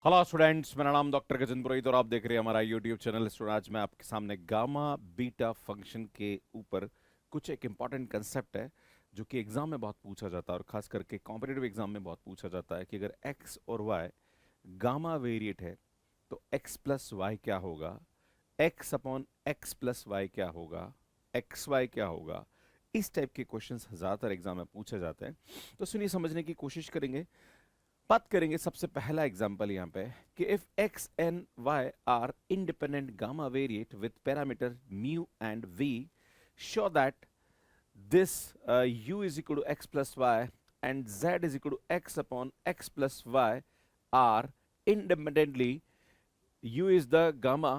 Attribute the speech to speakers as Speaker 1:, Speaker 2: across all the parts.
Speaker 1: Hello students, मेरा नाम doctor Gajendra पुरोहित और आप देख रहे हैं हमारा यूट्यूब चैनल। स्टूडेंट, आज मैं आपके सामने गामा बीटा फंक्शन के ऊपर कुछ एक इम्पॉर्टेंट कंसेप्ट है जो कि एग्जाम में बहुत पूछा जाता है और खास करके कॉम्पिटिटिव एग्जाम में बहुत पूछा जाता है कि अगर x और y गामा वेरिएट है तो x प्लस वाई क्या होगा, x upon x plus y क्या होगा, एक्स वाई क्या होगा। इस टाइप के क्वेश्चंस ज़्यादातर एग्जाम में पूछे जाते हैं। तो सुनिए, समझने की कोशिश करेंगे। बात करेंगे सबसे पहला एग्जांपल यहाँ पे कि if x and y are independent gamma variate with parameter mu and v, show that this u is equal to x plus y and z is equal to x upon x plus y are independently u is the gamma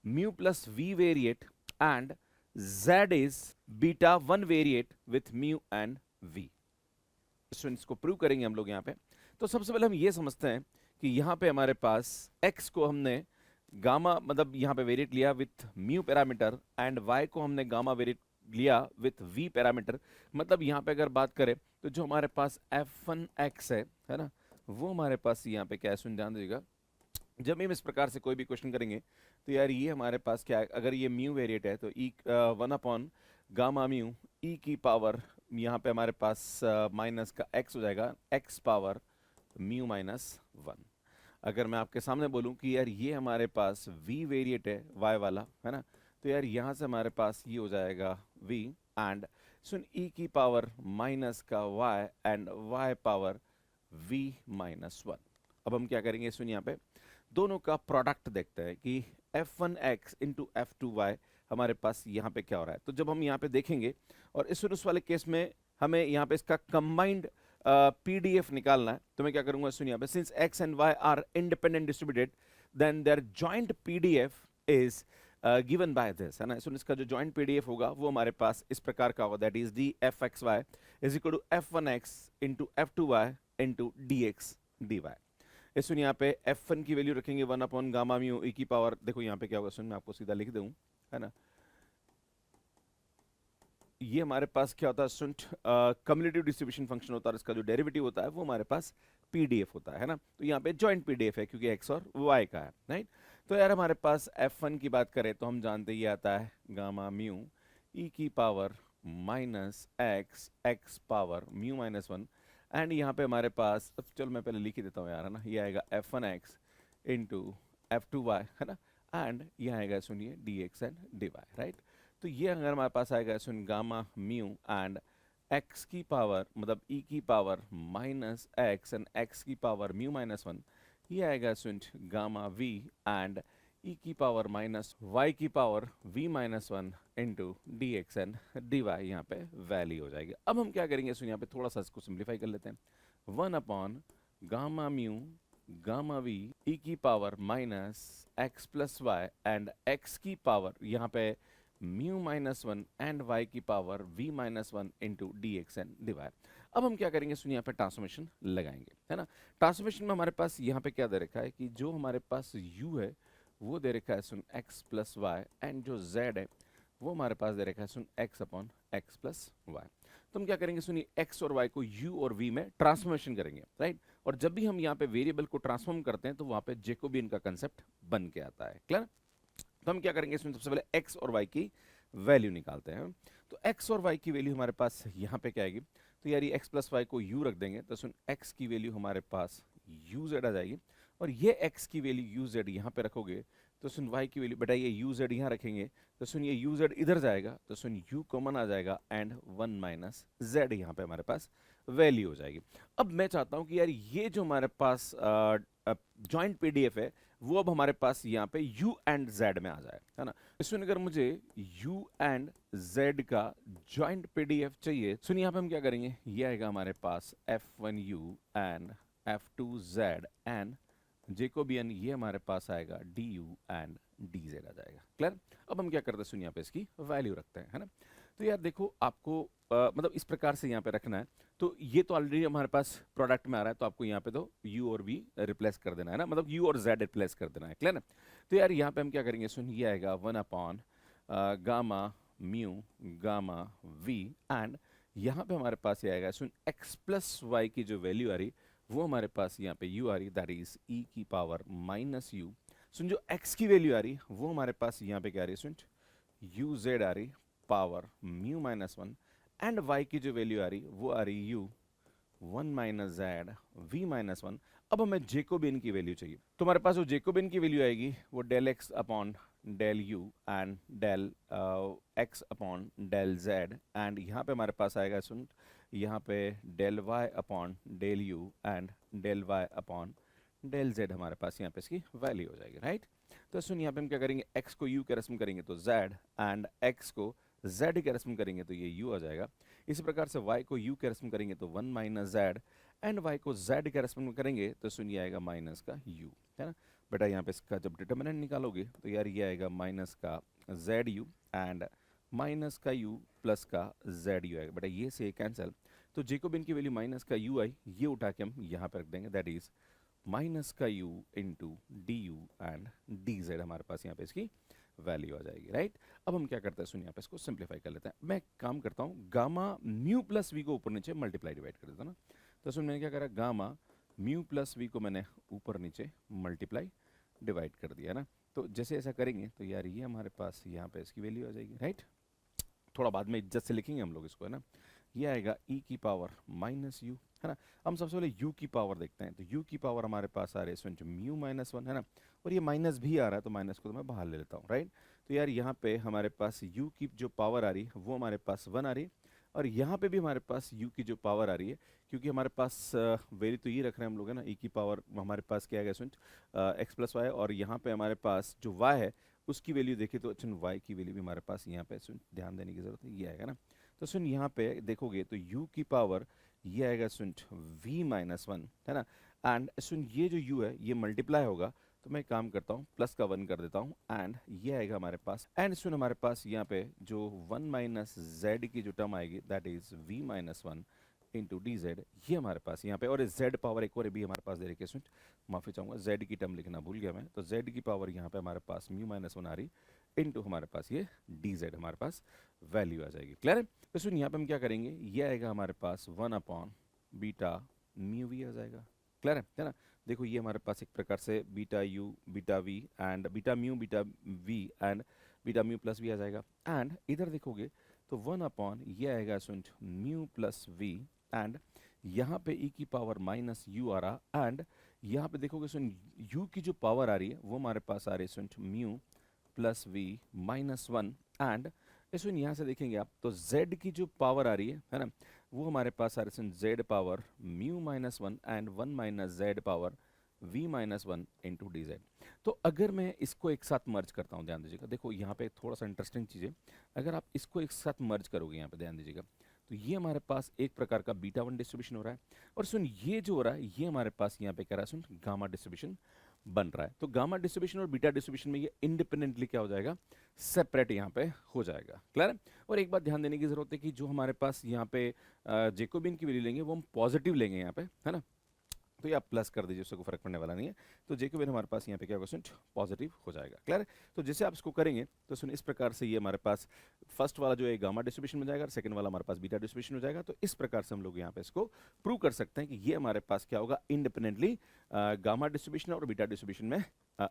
Speaker 1: mu plus v variate and z is beta 1 variate with mu and v। Students को prove करेंगे हम लोग यहाँ पे। तो सबसे पहले हम ये समझते हैं कि यहाँ पे हमारे पास x को हमने गामा मतलब यहाँ पे वेरिएट लिया with mu parameter and y को हमने गामा वेरिएट लिया विथ v पैरामीटर। मतलब यहाँ पे अगर बात करें तो जो हमारे पास f1x है ना, वो हमारे पास यहाँ पे क्या है, सुन ध्यान दीजिएगा। जब हम इस प्रकार से कोई भी क्वेश्चन करेंगे तो यार ये हमारे पास क्या है, अगर ये म्यू वेरिएट है तो ई 1 अपॉन गामा म्यू ई की पावर यहाँ पे हमारे पास माइनस का x हो जाएगा, x पावर म्यू माइनस 1। अगर मैं आपके सामने बोलूँ कि यार ये हमारे पास v वेरिएट है y वाला, है ना, तो यार यहाँ से हमारे पास ये हो जाएगा v एंड सुन e की पावर माइनस का y and y power v minus 1। अब हम क्या करेंगे, सुन यहाँ पे दोनों का प्रोडक्ट देखते हैं कि f1x इंटू f2y हमारे पास यहाँ पे क्या हो रहा है। तो जब हम यहाँ पे देखेंगे और उस वाले केस में हमें यहाँ पे इसका कंबाइंड पीडीएफ निकालना है, तो मैं क्या करूंगा, सुनिए यहाँ पे since x and y are independent distributed then their joint PDF is given by this, है ना। सो इसका जो जॉइंट पीडीएफ होगा वो हमारे पास इस प्रकार का होगा, that is d f x y is equal to f1x into f2y into dx dy। इस सुन यहाँ पे f1 की वैल्यू रखेंगे 1 अपॉन गामा म्यू ई की पावर, देखो यहाँ पे क्या होगा, सुन मैं आपको सीधा लिख दूं, है ना। ये हमारे पास क्या होता है, सुन कम्युलेटिव डिस्ट्रीब्यूशन फंक्शन होता है और इसका जो डेरिवेटिव होता है वो हमारे पास पीडीएफ होता है ना। तो यहाँ पे जॉइंट पीडीएफ है क्योंकि x और y का है, राइट। तो यार हमारे पास f1 की बात करें तो हम जानते ही आता है गामा म्यू ई की power minus x x power mu minus 1 and यहाँ पे हमारे पास, अब चलो मैं पहले लिख ही देता हूँ यार, है ना। ये आएगा f1x इंटू f2y, है ना, एंड ये आएगा सुनिए dx एंड dy, राइट। तो ये अगर हमारे पास आएगा सुन गामा म्यू एंड x की पावर मतलब e की power minus x and x की पावर म्यू माइनस 1, ये आएगा सुन गामा v एंड e की पावर माइनस y की power v minus 1 into d x and d y, यहाँ पे वैल्यू हो जाएगी। अब हम क्या करेंगे, सुन यहाँ पे थोड़ा सा इसको सिंप्लीफाई कर लेते हैं। 1 upon gamma mu gamma v e की power minus x plus y and x की पावर यहाँ पे म्यू माइनस 1 एंड y की power v minus 1 into d x and d y. अब हम क्या करेंगे, सुनिए यहाँ पे ट्रांसफॉर्मेशन लगाएंगे, है ना। ट्रांसफॉर्मेशन में हमारे पास यहाँ पे क्या दे रखा है कि जो हमारे पास u है वो दे रखा है सुन x प्लस वाई एंड जो z है वो हमारे पास दे रखा है सुन x upon x plus y. तो हम क्या करेंगे, सुनिए x और y को u और v में ट्रांसफॉर्मेशन करेंगे, राइट। और जब भी हम यहाँ पे वेरिएबल को ट्रांसफॉर्म करते हैं तो वहाँ पे जेकोबियन का कंसेप्ट बन के आता है, क्लियर। तो हम क्या करेंगे, इसमें सबसे पहले x और y की वैल्यू निकालते हैं। तो x और y की वैल्यू हमारे पास यहाँ पे क्या आएगी, तो यार ये x प्लस वाई को u रख देंगे तो सुन x की वैल्यू हमारे पास uz आ जाएगी और ये x की वैल्यू uz यहाँ पे रखोगे तो सुन y की वैल्यू बेटा ये uz यहाँ रखेंगे तो सुन ये uz इधर जाएगा तो सुन u कॉमन आ जाएगा एंड 1 माइनस z यहाँ पे हमारे पास वैल्यू हो जाएगी। अब मैं चाहता हूँ कि यार ये जो हमारे पास जॉइंट पीडीएफ है वो अब हमारे पास यहाँ पे u एंड z में आ जाए, है ना। इसमें अगर मुझे u एंड z का जॉइंट पीडीएफ चाहिए, सुनिए यहाँ पे हम क्या करेंगे, ये आएगा हमारे पास f1u and f2z and Jacobian, ये हमारे पास आएगा du एंड dz आ जाएगा, क्लियर। अब हम क्या करते हैं, सुनिए यहाँ पे इसकी वैल्यू रखते हैं, है ना। तो यार देखो आपको मतलब इस प्रकार से यहाँ पे रखना है। तो ये तो ऑलरेडी हमारे पास प्रोडक्ट में आ रहा है तो आपको यहाँ पे तो u और v रिप्लेस कर देना है ना, मतलब u और z रिप्लेस कर देना है, क्लियर ना। तो यार यहाँ पे हम क्या करेंगे, सुन ये आएगा 1 upon gamma mu gamma v and यहाँ पे हमारे पास ये आएगा सुन x प्लस वाई की जो वैल्यू आ रही वो हमारे पास यहाँ पे u आ रही, दैट इज e की पावर माइनस u। सुन जो x की वैल्यू आ रही वो हमारे पास यहाँ पे क्या आ रही है, सुन u z आ रही power mu minus one, and y की जो वैल्यू आ रही वो आ रही u one minus z v minus one. अब हमें जेकोबियन की वैल्यू चाहिए, तो हमारे पास जो जेकोबियन की वैल्यू आएगी वो del x upon del u and del x upon del z, and यहाँ पे हमारे पास आएगा सुन यहाँ पे del y upon del u and del y upon del z हमारे पास यहाँ पे इसकी वैल्यू हो जाएगी, राइट। तो सुन यहाँ पे हम क्या करेंगे, x को u के रस्म करेंगे तो z, एंड x को z के रस्म करेंगे तो ये u आ जाएगा। इसी प्रकार से y को u के रस्म करेंगे तो one minus Z, and y को z के रस्म करेंगे तो सुन ये आएगा माइनस का u, है ना बेटा। यहाँ पे इसका जब डिटर्मिनेंट निकालोगे तो यार ये आएगा माइनस का जेड यू एंड माइनस का u प्लस का जेड यू आएगा बेटा, ये से कैंसिल। तो जेकोबियन की वैल्यू माइनस का u आई, ये उठा के हम यहाँ पे रख देंगे, दैट इज माइनस का u into D u and D Z हमारे पास यहाँ पे इसकी वैल्यू आ जाएगी, राइट। अब हम क्या करते हैं, सुन यहाँ पे इसको सिंप्लीफाई कर लेते हैं। मैं काम करता हूँ गामा म्यू प्लस वी को ऊपर नीचे मल्टीप्लाई डिवाइड कर देता हूँ ना। तो सुन मैंने क्या करा, गामा म्यू प्लस वी को मैंने ऊपर नीचे मल्टीप्लाई डिवाइड कर दिया ना। तो जैसे ऐसा करेंगे तो यार ये हमारे पास यहाँ पे इसकी वैल्यू आ जाएगी, राइट। थोड़ा बाद में इज्जत से लिखेंगे हम लोग इसको, है ना। ये आएगा e की पावर माइनस यू, है ना। हम सबसे पहले u की पावर देखते हैं, तो u की पावर हमारे पास आ रही है म्यू माइनस वन, है ना। और ये माइनस भी आ रहा है तो माइनस को तो मैं बाहर ले लेता हूँ, राइट। तो यार यहाँ पे हमारे पास u की जो पावर आ रही है वो हमारे पास वन आ रही है, और यहाँ पे भी हमारे पास u की जो पावर आ रही है, क्योंकि हमारे पास वैल्यू तो ये रख रहे हैं हम लोग, है ना। e की पावर हमारे पास क्या है एक्स प्लस वाई, और यहाँ पे हमारे पास जो y है उसकी वैल्यू देखें तो y की वैल्यू भी हमारे पास यहाँ पे ध्यान देने की जरूरत है, ये आएगा ना। तो सुन यहाँ पे देखोगे तो u की पावर ये आएगा सुन v माइनस वन, है ना। एंड सुन ये जो u है ये मल्टीप्लाई होगा, तो मैं काम करता हूँ प्लस का वन कर देता हूँ, एंड ये आएगा हमारे पास। एंड सुन हमारे पास यहाँ पे जो वन माइनस जेड की जो टर्म आएगी that is v minus one into D Z, ये हमारे पास यहाँ पे। और z पावर एक और भी हमारे पास दे रखी है, सुन माफी चाहूँगा z की टर्म लिखना भूल गया मैं। तो z की पावर यहाँ पे हमारे पास म्यू माइनस वन आ रही इंटू हमारे पास ये डी जेड हमारे पास वैल्यू आ जाएगी, क्लियर है। तो सुन यहाँ पे हम क्या करेंगे, ये आएगा हमारे पास one upon beta mu v आ जाएगा, क्लियर है ना। देखो ये हमारे पास एक प्रकार से beta u beta v and beta mu beta v and beta mu plus v आ जाएगा। एंड इधर देखोगे तो वन अपॉन ये आएगा सुन म्यू प्लस वी, एंड यहाँ पे e की पावर माइनस यू आ रहा, एंड यहाँ पे देखोगे सुन u की जो पावर आ रही है वो हमारे पास आ रही है सुन mu plus v minus one, and सुन यहाँ से देखेंगे आप तो z की जो पावर आ रही है ना, वो हमारे पास आ रही है z power mu minus one and one minus z power v minus one into D Z. तो अगर मैं इसको एक साथ मर्ज करता हूँ, ध्यान दीजिएगा, देखो यहाँ पे थोड़ा सा इंटरेस्टिंग चीज़ है। अगर आप इसको एक साथ मर्ज करोगे यहाँ पे ध्यान दीजिएगा, तो ये हमारे पास एक प्रकार का बीटा वन डिस्ट्रीब्यूशन हो रहा है, और सुन ये जो हो रहा है ये हमारे पास यहाँ पे क्या रहा है, सुन गामा डिस्ट्रीब्यूशन बन रहा है। तो गामा डिस्ट्रीब्यूशन और बीटा डिस्ट्रीब्यूशन में ये इंडिपेंडेंटली क्या हो जाएगा, सेपरेट यहाँ पे हो जाएगा, क्लियर है। और एक बात ध्यान देने की जरूरत है कि जो हमारे पास यहाँ पे जेकोबियन की वैल्यू लेंगे वो हम पॉजिटिव लेंगे यहाँ पे, है ना। तो ये आप प्लस कर दीजिए, उससे कोई फर्क पड़ने वाला नहीं है। तो जेकोबियन हमारे पास यहाँ पे क्या होगा, पॉजिटिव हो जाएगा, क्लियर है। तो जैसे आप इसको करेंगे तो सुन इस प्रकार से ये हमारे पास फर्स्ट वाला जो है गामा डिस्ट्रीब्यूशन में जाएगा और सेकंड वाला हमारे पास बीटा डिस्ट्रीब्यूशन हो जाएगा। तो इस प्रकार से हम लोग यहाँ पे इसको प्रूव कर सकते हैं कि ये हमारे पास क्या होगा, इंडिपेंडेंटली गामा डिस्ट्रीब्यूशन और बीटा डिस्ट्रीब्यूशन में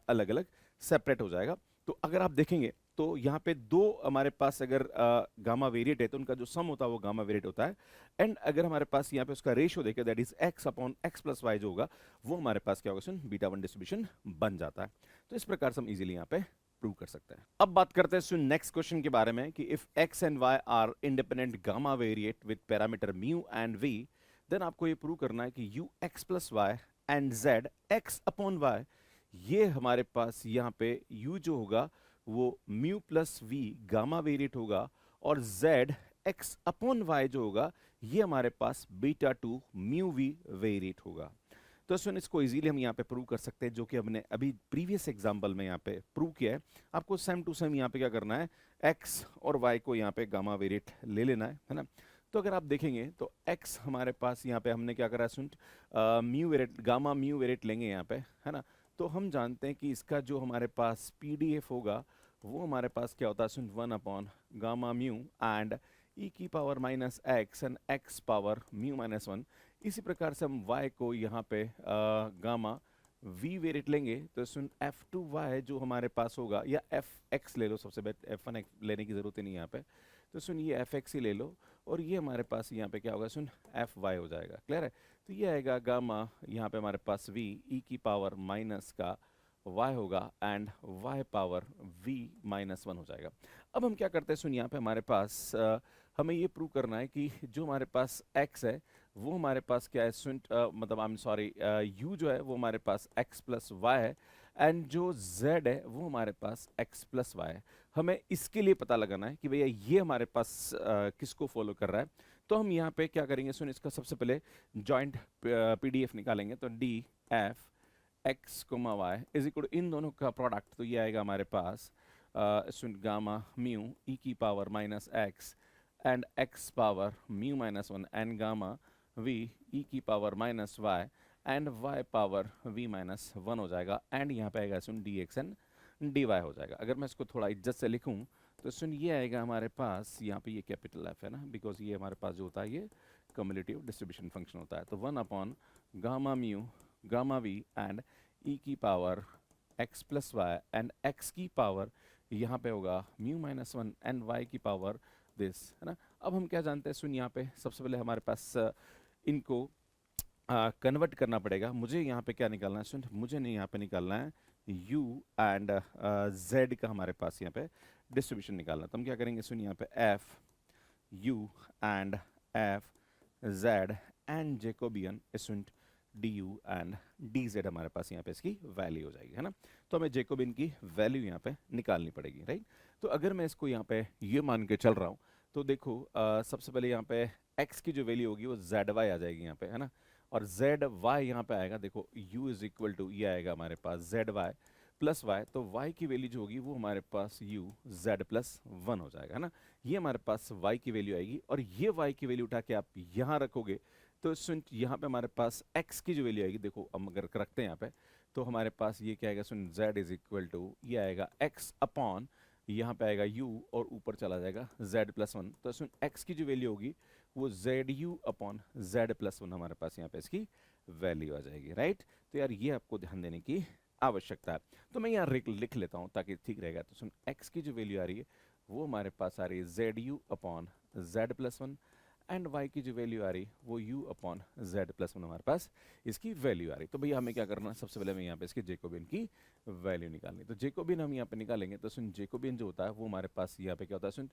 Speaker 1: अलग अलग सेपरेट हो जाएगा। तो अगर आप देखेंगे तो यहाँ पे दो हमारे पास अगर गामा वेरिएट है तो उनका जो सम होता है वो गामा वेरिएट होता है, एंड अगर हमारे पास यहाँ पे उसका रेशियो देखें that is x upon x plus y जो होगा वो हमारे पास क्या होगा, सुन बीटा वन डिस्ट्रीब्यूशन बन जाता है। तो इस प्रकार से हम इजीली यहाँ पे प्रूव कर सकते हैं। अब बात करते हैं सुन नेक्स्ट क्वेश्चन के बारे में कि if x and y are independent gamma variate with parameter mu and v, then आपको ये प्रूव करना है कि u x plus y and z x upon y, ये हमारे पास यहाँ पे u जो होगा वो mu plus v gamma variate होगा, और z x अपॉन वाई जो होगा ये हमारे पास beta two mu v variate होगा। तो सुन इसको इजीली हम यहाँ पे प्रूव कर सकते हैं, जो कि हमने अभी प्रीवियस एग्जांपल में यहाँ पे प्रूव किया है। आपको सेम टू सेम यहाँ पे क्या करना है, x और y को यहाँ पे गामा वेरिएट ले लेना है ना। तो अगर आप देखेंगे तो x हमारे पास यहाँ पे हमने क्या करा है, सुन mu variate gamma mu variate लेंगे यहाँ पे, है ना। तो हम जानते हैं कि इसका जो हमारे पास PDF होगा वो हमारे पास क्या होता है, सुन one upon gamma mu and e की power minus x and x power mu minus one. इसी प्रकार से हम y को यहाँ पे गामा v वेरिएट लेंगे तो सुन f2y जो हमारे पास होगा, या fx ले लो, सबसे बेस्ट f1 लेने की जरूरत ही नहीं यहाँ पे, तो सुन ये fx ही ले लो, और ये हमारे पास यहाँ पे क्या होगा, सुन fy हो जाएगा। क्लियर है? तो ये आएगा गामा, यहाँ पे हमारे पास v e की पावर माइनस का y होगा, and y power v minus 1 हो जाएगा। अब हम क्या करते हैं, सुन यहाँ पे हमारे पास हमें ये प्रूव करना है कि जो हमारे पास x है वो हमारे पास क्या है, सुन मतलब आई एम सॉरी, u जो है वो हमारे पास x प्लस वाई है, एंड जो z है वो हमारे पास x प्लस वाई है। हमें इसके लिए पता लगाना है कि भैया ये हमारे पास किसको फॉलो कर रहा है। तो हम यहाँ पे क्या करेंगे, सुन इसका सबसे पहले जॉइंट पीडीएफ निकालेंगे। तो d f x comma y is equal इन दोनों का प्रोडक्ट, तो ये आएगा हमारे पास सुन गामा म्यू ई की power minus x and x power mu minus 1 and gamma v e की power minus y and y power v minus 1 हो जाएगा, एंड यहाँ पे आएगा सुन d x and d y हो जाएगा। अगर मैं इसको थोड़ा इज्जत से लिखूँ तो सुन ये आएगा हमारे पास, यहाँ पे ये कैपिटल एफ है ना, बिकॉज ये हमारे पास जो होता है ये कम्युलेटिव डिस्ट्रीब्यूशन फंक्शन होता है। तो 1 upon gamma mu gamma v and e की power x plus y and x की पावर यहाँ पे होगा म्यू माइनस 1 एंड y की पावर दिस, है ना। अब हम क्या जानते हैं, सुन यहाँ पे सबसे पहले हमारे पास इनको कन्वर्ट करना पड़ेगा। मुझे यहाँ पे क्या निकालना है, सुन मुझे नहीं यहाँ पे निकालना है u एंड z का हमारे पास यहाँ पे डिस्ट्रीब्यूशन निकालना। तो हम क्या करेंगे, सुन यहाँ पे f u and f z and Jacobian soon du and dz हमारे पास यहाँ पे इसकी वैल्यू हो जाएगी, है ना। तो हमें जेकोबियन की वैल्यू यहाँ पे निकालनी पड़ेगी, राइट। तो अगर मैं इसको यहाँ पे ये मान के चल रहा हूँ तो देखो सबसे पहले यहाँ पे x की जो वैल्यू होगी वो zy आ जाएगी यहाँ पे, है ना। और zy यहाँ पे आएगा, देखो u इज इक्वल टू ये आएगा हमारे पास zy प्लस y, तो y की वैल्यू जो होगी वो हमारे पास u z प्लस 1 हो जाएगा, है ना। ये हमारे पास y की वैल्यू आएगी, और ये y की वैल्यू उठा के आप यहाँ रखोगे तो सुन यहाँ पे हमारे पास x की जो वैल्यू आएगी, देखो हम अगर रखते हैं यहाँ पे तो हमारे पास ये क्या आएगा, सुन z इज इक्वल टू ये आएगा x अपॉन यहाँ पे आएगा u और ऊपर चला जाएगा z प्लस 1। तो सुन x की जो वैल्यू होगी वो ZU अपॉन Z प्लस 1 हमारे पास यहाँ पे इसकी वैल्यू आ जाएगी, राइट। तो यार ये आपको ध्यान देने की आवश्यकता है। तो मैं यहाँ लिख लेता हूँ ताकि ठीक रहेगा। तो सुन x की जो वैल्यू आ रही है वो हमारे पास आ रही है ZU upon Z plus 1, and y की जो वैल्यू आ रही वो u अपॉन z प्लस 1 हमारे पास इसकी वैल्यू आ रही। तो भैया हमें क्या करना है, सबसे पहले हमें यहाँ पे इसके जेकोबियन की वैल्यू निकालनी। तो जेकोबियन हम यहाँ पे निकालेंगे। तो सुन जेकोबियन जो होता है वो हमारे पास यहाँ पे क्या होता है, सुन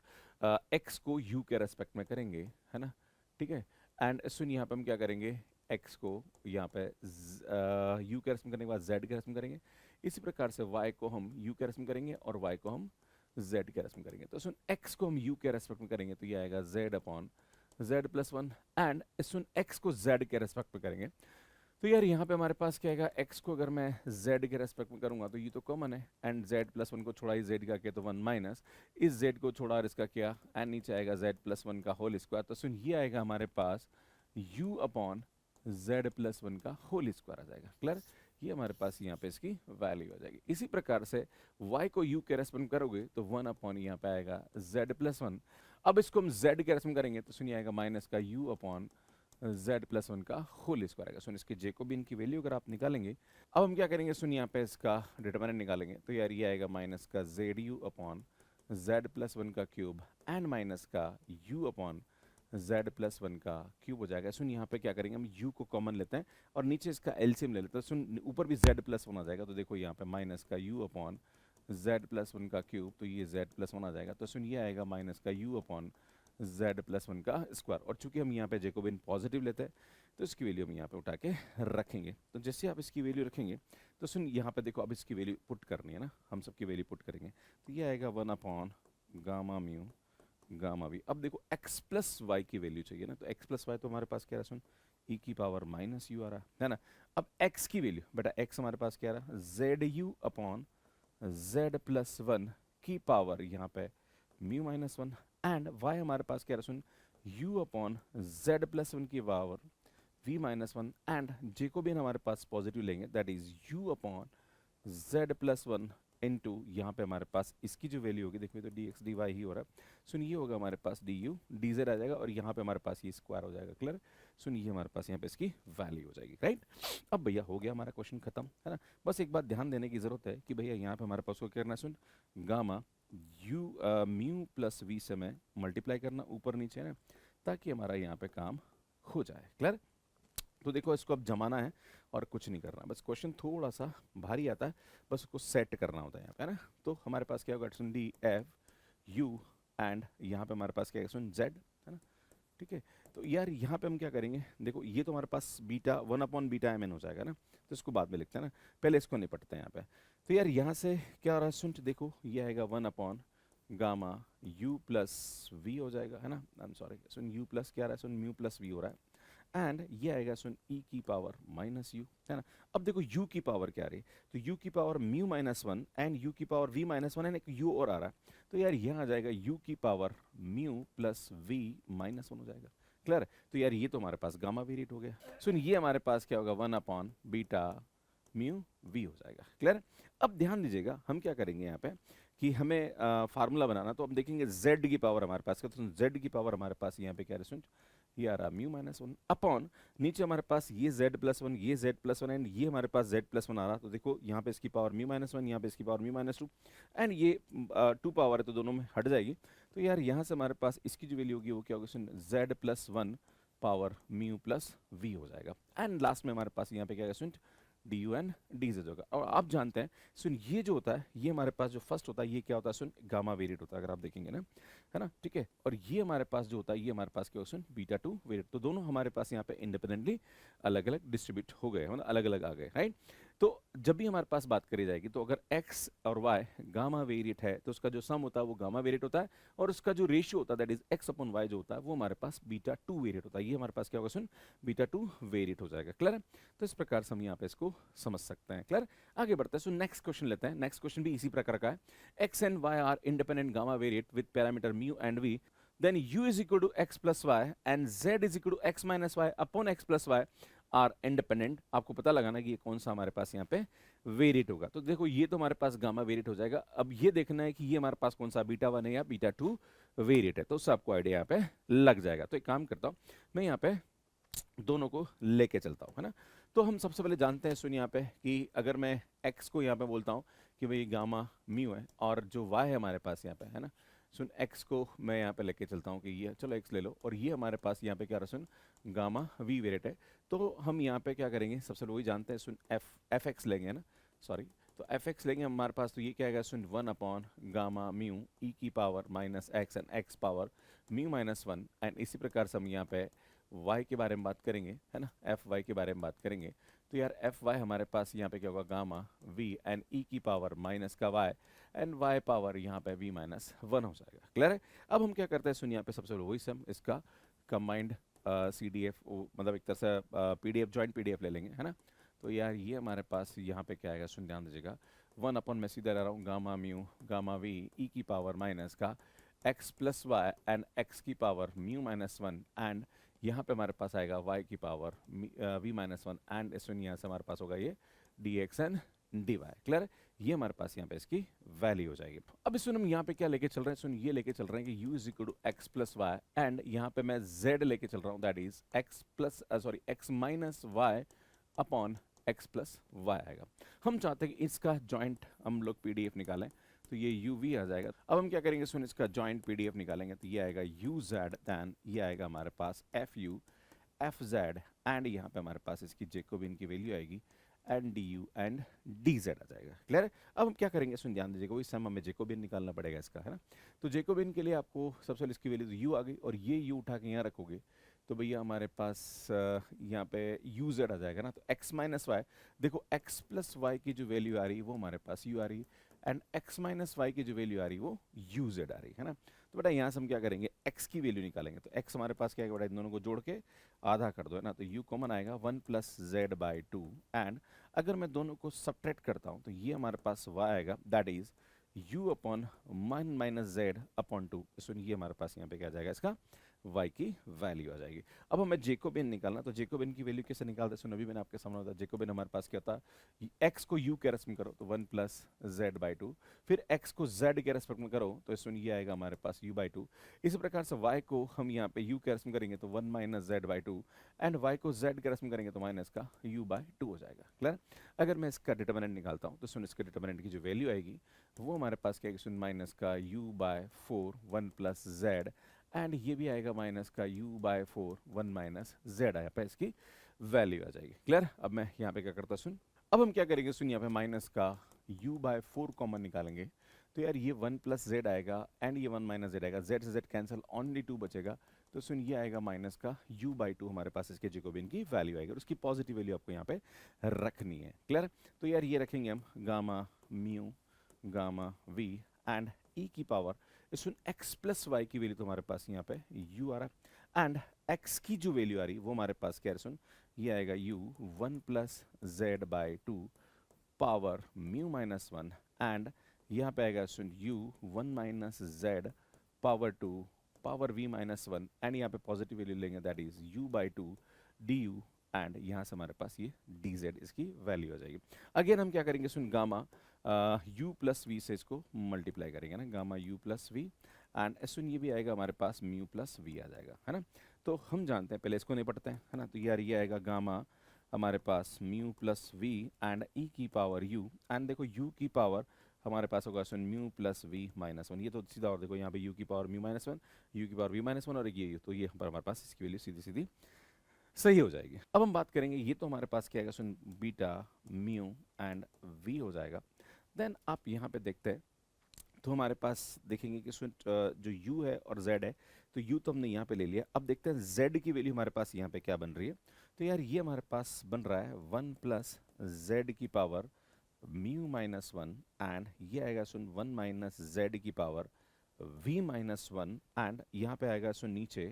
Speaker 1: x को u के रेस्पेक्ट में करेंगे, है ना, ठीक है। एंड सुन यहाँ पे हम क्या करेंगे, x को यहाँ पे u के रेस्पेक्ट करने के बाद z के रेस्पेक्ट करेंगे। इसी प्रकार से y को हम u के रेस्पेक्ट करेंगे और y को हम z के रेस्पेक्ट करेंगे। तो सुन x को हम u के रेस्पेक्ट में करेंगे तो ये आएगा z upon z plus 1, and soon x को z के रेस्पेक्ट में करेंगे। तो यार यहाँ पे हमारे पास क्या आएगा, x को अगर मैं z के रेस्पेक्ट में करूंगा तो ये तो कॉमन है, एंड z प्लस 1 को छोड़ा ही z का किया तो 1 माइनस इस z को छोड़ा और इसका किया, एंड नीचे आएगा z प्लस 1 का होल स्क्वायर। तो सुन ये आएगा हमारे पास u अपॉन z प्लस 1 का होल स्क्वायर आ जाएगा। क्लियर? ये हमारे पास यहाँ पे इसकी वैल्यू आ जाएगी। इसी प्रकार से y को u के रेस्पेक्ट में करोगे तो 1 अपॉन यहाँ पे आएगा z प्लस 1। अब इसको हम z के रेस्पेक्ट में करेंगे तो सुनिए आएगा माइनस का u अपॉन z प्लस 1 का होल स्क्वायर आएगा। सुन इसके जेकोबियन की वैल्यू अगर आप निकालेंगे, अब हम क्या करेंगे, सुन यहाँ पे इसका डिटरमिनेंट निकालेंगे। तो यार ये आएगा माइनस का ZU अपॉन z प्लस 1 का क्यूब एंड माइनस का u अपॉन z प्लस 1 का क्यूब हो जाएगा। सुन यहाँ पे क्या करेंगे, हम u को कॉमन लेते हैं और नीचे इसका एलसीएम ले लेते हैं। सुन ऊपर भी z प्लस 1 आ जाएगा, तो देखो यहाँ पे माइनस का u अपॉन z प्लस 1 का क्यूब, तो ये z प्लस 1 आ जाएगा। तो सुन ये आएगा माइनस का u अपॉन z प्लस 1 का स्क्वायर, और चूंकि हम यहाँ पे जेकोबियन पॉजिटिव लेते हैं तो इसकी वैल्यू हम यहाँ पे उठा के रखेंगे। तो जैसे आप इसकी वैल्यू रखेंगे तो सुन यहाँ पे देखो अब इसकी वैल्यू पुट करनी है ना, हम सबकी वैल्यू पुट करेंगे। तो ये आएगा 1 upon gamma mu gamma v. अब देखो x प्लस वाई की वैल्यू चाहिए ना, तो x प्लस वाई तो हमारे पास क्या रहा, सुन e की पावर माइनस यू आ रहा है ना। अब x की वैल्यू बेटा, x हमारे पास क्या रहा, ZU अपॉन z प्लस 1 की पावर यहाँ पे म्यू माइनस 1, एंड y हमारे पास क्या रहा, सुन u अपॉन z प्लस 1 की power v minus 1, and Jacobian हमारे पास पॉजिटिव लेंगे, that is u upon z plus 1 into यहाँ पे हमारे पास इसकी जो वैल्यू होगी, देखिए तो dx dy ही हो रहा है, सुन ये होगा हमारे पास du dz आ जाएगा और यहाँ पे हमारे पास ये स्क्वायर हो जाएगा, क्लियर। सुन ये हमारे पास यहाँ पे इसकी वैल्यू हो जाएगी, राइट। अब भैया हो गया हमारा क्वेश्चन खत्म, है ना। बस एक बात ध्यान देने की जरूरत है कि भैया यहाँ पे हमारे पास को क्या करना है, सुन gamma u mu plus v से मैं मल्टीप्लाई करना ऊपर नीचे ना, ताकि हमारा यहाँ पे काम हो जाए, क्लियर। तो देखो इसको अब जमाना है और कुछ नहीं करना, बस क्वेश्चन थोड़ा सा भारी आता है, बस उसको सेट करना होता है यहाँ पे, है ना। तो हमारे पास क्या होगा, सुन डी एफ यू एंड यहाँ पे हमारे पास क्या है, सुन जेड, है ना, ठीक है। तो यार यहाँ पे हम क्या करेंगे, देखो ये तो हमारे पास बीटा 1/बीटा mn हो जाएगा ना, तो इसको बाद में लिखते हैं ना, पहले इसको निपटते हैं यहाँ पे। तो यार यहाँ से क्या हो रहा है, सुन देखो ये आएगा 1/गामा u प्लस वी हो जाएगा, है ना, I am sorry, soon u plus क्या आ रहा है, सुन म्यू प्लस वी हो रहा है, एंड ये आएगा सुन e की पावर माइनस यू, है ना। अब देखो u की पावर क्या आ रही है, तो u की power mu minus one and u की power v minus one and एक u और आ रहा है, तो यार यहाँ आ जाएगा u की power mu plus v minus one हो जाएगा, क्लियर। तो यार ये तो हमारे पास गामा वेरिएट हो गया, सुन ये हमारे पास क्या होगा 1/बीटा म्यू वी हो जाएगा, क्लियर। अब ध्यान दीजिएगा हम क्या करेंगे यहाँ पे कि हमें फार्मूला बनाना, तो हम देखेंगे z की पावर हमारे पास क्या, तो z की पावर हमारे पास यहाँ पे क्या है, ये आ रहा म्यू माइनस वन अपॉन नीचे हमारे पास ये z प्लस वन, ये z प्लस वन एंड ये हमारे पास z प्लस वन आ रहा, तो देखो यहाँ पे इसकी पावर म्यू माइनस वन, यहाँ पे इसकी power mu minus two and ये टू पावर है तो दोनों में हट जाएगी, तो यार यहाँ से हमारे पास इसकी जो वैल्यू होगी वो क्या होगी, z plus one power mu plus v हो जाएगा, एंड लास्ट में हमारे पास यहाँ पे क्या है, d u and d z होगा। और आप जानते हैं सुन ये जो होता है ये हमारे पास जो फर्स्ट होता है ये क्या होता है, सुन गामा वेरिएट होता है, अगर आप देखेंगे ना, है ना, ठीक है। और ये हमारे पास जो होता है ये हमारे पास क्या होता है, सुन बीटा टू वेरिएट, तो दोनों हमारे पास यहाँ पे इंडिपेंडेंटली अलग अलग डिस्ट्रीब्यूट हो गए, मतलब अलग अलग आ गए, राइट। तो जब भी हमारे पास बात करी जाएगी तो अगर x और y गामा वेरिएट है तो उसका जो सम होता है वो गामा वेरिएट होता है, और उसका जो रेशियो होता है that is x upon y जो होता है वो हमारे पास बीटा टू वेरिएट होता है, ये हमारे पास क्या होगा, सुन बीटा टू वेरिएट हो जाएगा, क्लियर है। तो इस प्रकार से हम यहाँ पे इसको समझ सकते हैं, क्लियर। आगे बढ़ते हैं, सो नेक्स्ट क्वेश्चन लेते हैं, नेक्स्ट क्वेश्चन भी इसी प्रकार का है, x and y are independent gamma variate with parameter mu and v, then u is equal to x plus y and z is equal to x minus y upon x plus y are independent. आपको पता लगाना कि ये कौन सा हमारे पास यहाँ पे वेरिएट होगा, तो देखो ये तो हमारे पास गामा वेरिएट हो जाएगा, अब ये देखना है कि ये हमारे पास कौन सा बीटा वन है या बीटा टू वेरिएट है, तो उससे आपको आइडिया यहाँ पे लग जाएगा। तो एक काम करता हूँ मैं यहाँ पे दोनों को लेके चलता हूँ, है ना। तो हम सबसे पहले जानते हैं सुन यहाँ पे कि अगर मैं x को यहाँ पे बोलता हूँ कि भाई गामा म्यू है और जो y है हमारे पास यहाँ पे, है ना, सुन x को मैं यहाँ पे लेके चलता हूँ कि ये चलो x ले लो, और ये हमारे पास यहाँ पे क्या रहा, सुन गामा v वेरिएट है, तो हम यहाँ पे क्या करेंगे, सबसे वही जानते हैं, सुन एफ एक्स लेंगे ना, सॉरी, तो एफ एक्स लेंगे हमारे पास, तो ये क्या आएगा, सुन 1/गामा म्यू ई की power minus x and x power mu minus one, and इसी प्रकार से हम यहाँ पे y के बारे में बात करेंगे, है ना, एफ वाई के बारे में बात करेंगे, तो यार एफ वाई हमारे पास यहाँ पे क्या होगा, गामा v एंड ई की पावर माइनस का y एंड y पावर यहाँ पे v माइनस वन हो जाएगा, क्लियर है। अब हम क्या करते हैं, सुन यहाँ पे सबसे वही से हम इसका कंबाइंड CDF मतलब एक तरह से PDF जॉइंट PDF ले लेंगे, है ना। तो यार ये हमारे पास यहाँ पे क्या आएगा, सुन ध्यान दीजिएगा, 1/ मैं सीधा ले रहा हूँ gamma mu gamma v e की पावर माइनस का x plus y and x की power mu minus one, and यहाँ पे हमारे पास आएगा y की power v minus one, and सुन यहाँ से हमारे पास होगा ये dx एंड dy, क्लियर है। ये हमारे पास यहाँ पे इसकी वैल्यू हो जाएगी। अब सुन हम यहाँ पे क्या लेके चल रहे हैं, सुन ये लेके चल रहे हैं कि u is equal to x plus y, and यहाँ पे मैं z लेके चल रहा हूँ that is x minus y upon x plus y आएगा। हम चाहते हैं कि इसका जॉइंट हम लोग PDF निकालें, तो ये uv आ जाएगा। अब हम क्या करेंगे, सुन इसका जॉइंट PDF निकालेंगे, तो ये आएगा uz देन ये आएगा हमारे पास fu fz, एंड यहाँ पे हमारे पास इसकी जैकोबियन की वैल्यू आएगी एंड du एंड dz आ जाएगा, क्लियर है। अब हम क्या करेंगे, सुन ध्यान दीजिएगा, इस समय हमें जैकोबियन निकालना पड़ेगा इसका, है ना। तो जैकोबियन के लिए आपको सबसे पहले इसकी वैल्यू u आ गई, और ये u उठा के यहाँ रखोगे तो भैया हमारे पास यहाँ पे uz आ जाएगा ना, तो x माइनस वाई, देखो x प्लस वाई की जो वैल्यू आ रही है वो हमारे पास u आ रही है, एंड x माइनस वाई की जो वैल्यू आ रही है वो uz आ रही है ना। तो बेटा यहाँ से हम क्या करेंगे, x की वैल्यू निकालेंगे, तो x हमारे पास क्या है बेटा, इन दोनों को जोड़ के आधा कर दो, है ना, तो u कॉमन आएगा 1 plus z by to, and अगर मैं दोनों को सब्ट्रैक्ट करता हूँ तो ये हमारे पास y आएगा that is u upon 1 minus z upon two, सुन ये हमारे पास यहाँ पे क्या आ जाएगा इसका y की वैल्यू आ जाएगी। अब हमें जेकोबियन निकालना, तो जेकोबियन की वैल्यू कैसे निकालते हैं? अभी मैंने आपके सामने बताया जेकोबियन हमारे पास क्या होता है, x को u के रेस्पेक्ट में करो तो 1 प्लस जेड बाई टू, फिर x को z के रेस्पेक्ट में करो तो इसमें ये आएगा हमारे पास u बाई टू। इसी प्रकार से y को हम यहाँ पे u के रेस्पेक्ट में करेंगे तो 1 minus Z by to, and y को z के रेस्पेक्ट में करेंगे तो माइनस का u बाई टू हो जाएगा। क्लियर? अगर मैं इसका डिटर्मिनेंट निकालता हूँ तो सुन इसके डिटर्मिनेंट की जो वैल्यू आएगी वो हमारे पास क्या है, सुन माइनस का u by 4 1 plus z, and ये भी आएगा माइनस का u बाय 4 1 माइनस जेड आया पे इसकी वैल्यू आ जाएगी। क्लियर? अब मैं यहाँ पे क्या करता सुन, अब हम क्या करेंगे सुन, यहाँ पे माइनस का u बाय 4 कॉमन निकालेंगे तो यार ये 1 प्लस जेड आएगा एंड ये 1 माइनस जेड आएगा, जेड से जेड कैंसिल, ओनली 2 बचेगा, तो सुन ये आएगा माइनस का u बाई टू हमारे पास इसके जेकोबियन की वैल्यू आएगी और उसकी पॉजिटिव वैल्यू आपको यहाँ पे रखनी है। क्लियर? तो यार ये रखेंगे हम gamma mu gamma v and e की पावर सुन x प्लस वाई की वैल्यू तो हमारे पास यहाँ पे u आ रहा है, एंड x की जो वैल्यू आ रही है वो हमारे पास क्या है सुन, ये आएगा u 1 plus z by two power mu minus one, and यहाँ पे आएगा सुन u 1 minus z power two power v minus one, and यहाँ पे पॉजिटिव वैल्यू लेंगे that is u by two d u, and यहाँ से हमारे पास ये dz इसकी वैल्यू आ जाएगी। अगेन हम क्या करेंगे सुन, गामा u प्लस वी से इसको मल्टीप्लाई करेंगे ना, gamma u plus v, and सुन ये भी आएगा हमारे पास म्यू प्लस वी आ जाएगा, है ना। तो हम जानते हैं, पहले इसको नहीं पढ़ते हैं, है ना। तो यार ये आएगा गामा हमारे पास mu plus v and e की पावर u, एंड देखो u की पावर हमारे पास होगा सुन mu plus v minus one, ये तो सीधा, और देखो यहाँ पे u की power mu minus one, u की पावर वी माइनस वन, और ये तो ये हमारे पास इसकी वैल्यू सीधी सीधी सही हो जाएगी। अब हम बात करेंगे, ये तो हमारे पास क्या आएगा सुन, बीटा म्यू एंड वी हो जाएगा। देन आप यहाँ पे देखते हैं तो हमारे पास देखेंगे कि सुन जो u है और z है, तो u तो हमने यहाँ पे ले लिया। अब देखते हैं z की वैल्यू हमारे पास यहाँ पे क्या बन रही है। तो यार ये हमारे पास बन रहा है 1 प्लस जेड की power mu minus one, and ये आएगा सुन 1 माइनस जेड की power v minus one, and यहाँ पे आएगा सुन नीचे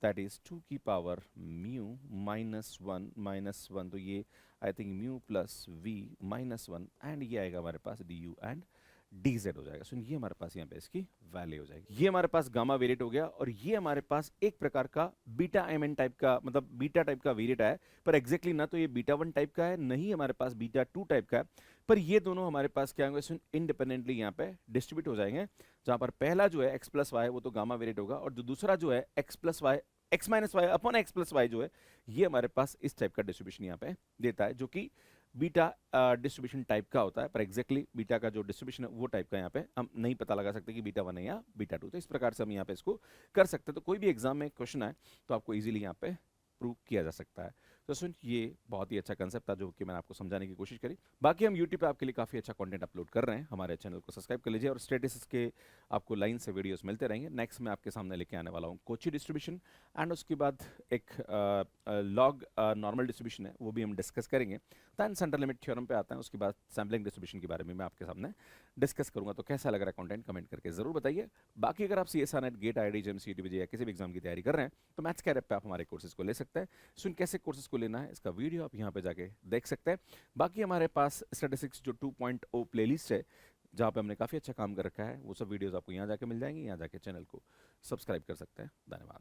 Speaker 1: दैट इज 2 की पावर म्यू माइनस वन, तो ये I think mu plus v minus one, and ये आएगा हमारे पास डी यू एंड dz हो जाएगा। सुन ये हमारे पास यहाँ पे इसकी वैल्यू हो जाएगी। ये हमारे पास गामा वेरिएट हो गया, और ये हमारे पास एक प्रकार का बीटा mn टाइप का, मतलब बीटा टाइप का वेरिएट है, पर एग्जैक्टली ना तो ये बीटा वन टाइप का है, नहीं हमारे पास बीटा टू टाइप का है, पर ये दोनों हमारे पास क्या होंगे सुन, इंडिपेंडेंटली यहाँ पे डिस्ट्रीब्यूट हो जाएंगे। जहां पर पहला जो है एक्स प्लस वाई वो तो गामा वेरिएट होगा, और जो दूसरा जो है x plus y x minus y upon x plus y जो है, ये हमारे पास इस टाइप का डिस्ट्रीब्यूशन यहाँ पे देता है, जो कि बीटा डिस्ट्रीब्यूशन टाइप का होता है, पर एग्जैक्टली बीटा का जो डिस्ट्रीब्यूशन है वो टाइप का यहाँ पे हम नहीं पता लगा सकते कि बीटा वन है या बीटा टू। तो इस प्रकार से हम यहाँ पे इसको कर सकते हैं। तो कोई भी एग्जाम में क्वेश्चन आए तो आपको इजीली यहाँ पे प्रूव किया जा सकता है। तो सुन ये बहुत ही अच्छा कंसेप्ट था जो कि मैंने आपको समझाने की कोशिश करी। बाकी हम यूट्यूब पे आपके लिए काफ़ी अच्छा कंटेंट अपलोड कर रहे हैं, हमारे चैनल को सब्सक्राइब कर लीजिए, और स्टेटस के आपको लाइन से वीडियोस मिलते रहेंगे। नेक्स्ट मैं आपके सामने लेके आने वाला हूँ कोची डिस्ट्रीब्यूशन, एंड उसके बाद एक लॉग नॉर्मल डिस्ट्रीब्यूशन है वो भी हम डिस्कस करेंगे। दैन सेंटर लिमिट थ्योरम पे आता है, उसके बाद सैम्पलिंग डिस्ट्रीब्यूशन के बारे में मैं आपके सामने डिस्कस करूंगा। तो कैसा लग रहा है कंटेंट कमेंट करके जरूर बताइए। बाकी अगर आप CSR NET GATE IIT JEM CET या किसी भी एग्जाम की तैयारी कर रहे हैं तो मैथ्स कैर ऐप पे आप हमारे कोर्सेज को ले सकते हैं। सुन कैसे कोर्सेज को लेना है इसका वीडियो आप यहाँ पे जाके देख सकते हैं। बाकी हमारे पास स्टैटिस्टिक्स जो 2.0 प्लेलिस्ट है जहाँ पे हमने काफ़ी अच्छा काम कर रखा है, वो सब वीडियोस आपको यहाँ जाके मिल जाएंगे। यहाँ जाके चैनल को सब्सक्राइब कर सकते हैं। धन्यवाद।